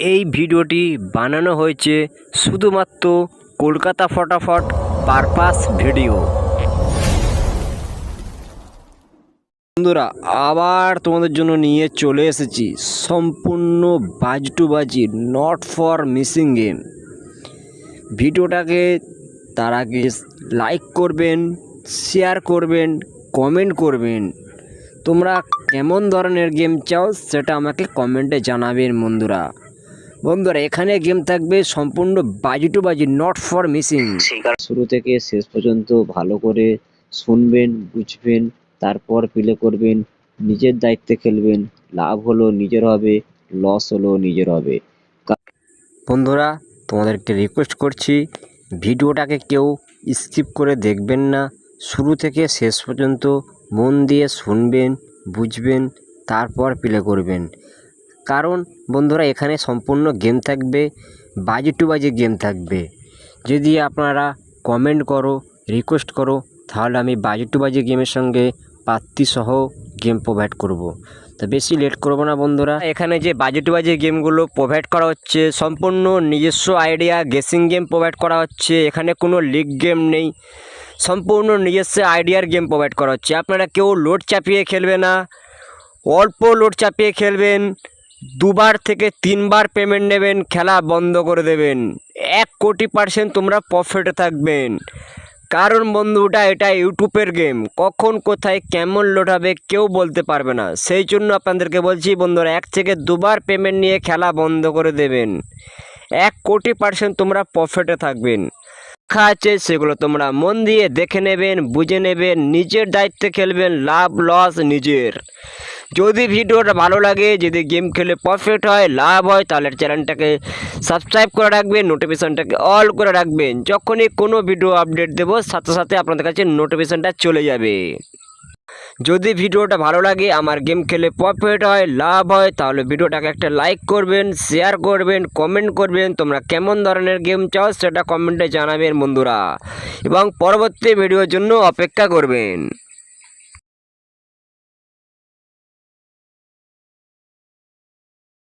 এই ভিডিওটি বানানো হয়েছে শুধুমাত্র কলকাতা ফটাফট পারপাস ভিডিও। বন্ধুরা, আবার তোমাদের জন্য নিয়ে চলে এসেছি সম্পূর্ণ বাজি টু বাজি, নট ফর মিসিং গেম। ভিডিওটাকে তার আগে লাইক করবেন, শেয়ার করবেন, কমেন্ট করবেন। তোমরা কেমন ধরনের গেম চাও সেটা আমাকে কমেন্টে জানাবেন বন্ধুরা। এখানে গেম থাকবে সম্পূর্ণ বাজি টু বাজি, নট ফর মিসিং। শুরু থেকে শেষ পর্যন্ত ভালো করে শুনবেন, বুঝবেন, তারপর প্লে করবেন। নিজের দায়িত্বে খেলবেন। লাভ হলো নিজের হবে, লস হলো নিজের হবে। বন্ধুরা, তোমাদেরকে রিকোয়েস্ট করছি, ভিডিওটাকে কেউ স্কিপ করে দেখবেন না। শুরু থেকে শেষ পর্যন্ত মন দিয়ে শুনবেন, বুঝবেন, তারপর প্লে করবেন। কারণ বন্ধুরা, এখানে সম্পূর্ণ গেম থাকবে, বাজি টু বাজি গেম থাকবে। যদি আপনারা কমেন্ট করো, রিকোয়েস্ট করো, তাহলে আমি বাজি টু বাজি গেমের সঙ্গে পাত্তিসহ গেম প্রোভাইড করব। তো বেশি লেট করব না বন্ধুরা। এখানে যে বাজি টু বাজি গেমগুলো প্রোভাইড করা হচ্ছে সম্পূর্ণ নিজস্ব আইডিয়া গেসিং গেম প্রোভাইড করা হচ্ছে। এখানে কোনো লিগ গেম নেই, সম্পূর্ণ নিজস্ব আইডিয়ার গেম প্রোভাইড করা হচ্ছে। আপনারা কেউ লোড চাপিয়ে খেলবে না, অল্প লোড চাপিয়ে খেলবেন। 2বার থেকে 3বার পেমেন্ট নেবেন, খেলা বন্ধ করে দেবেন। 1 কোটি% তোমরা প্রফিটে থাকবেন। কারণ বন্ধুটা, এটা ইউটিউবের গেম, কখন কোথায় কেমন লোড হবে কেউ বলতে পারবে না। সেই জন্য আপনাদেরকে বলছি বন্ধুরা, 1 থেকে 2বার পেমেন্ট নিয়ে খেলা বন্ধ করে দেবেন। 1 কোটি% তোমরা প্রফিটে থাকবেন। লেখা আছে সেগুলো তোমরা মন দিয়ে দেখে নেবেন, বুঝে নেবেন, নিজের দায়িত্বে খেলবেন, লাভ লস নিজের। যদি ভিডিওটা ভালো লাগে, যদি গেম খেলে প্রফিট হয়, লাভ হয়, তাহলে চ্যানেলটাকে সাবস্ক্রাইব করে রাখবেন, নোটিফিকেশনটাকে অল করে রাখবেন। যখনই কোনো ভিডিও আপডেট দেবো সাথে সাথে আপনাদের কাছে নোটিফিকেশনটা চলে যাবে। যদি ভিডিওটা ভালো লাগে, আমার গেম খেলে প্রফিট হয়, লাভ হয়, তাহলে ভিডিওটাকে একটা লাইক করবেন, শেয়ার করবেন, কমেন্ট করবেন। তোমরা কেমন ধরনের গেম চাও সেটা কমেন্টে জানাবেন বন্ধুরা, এবং পরবর্তী ভিডিওর জন্য অপেক্ষা করবেন।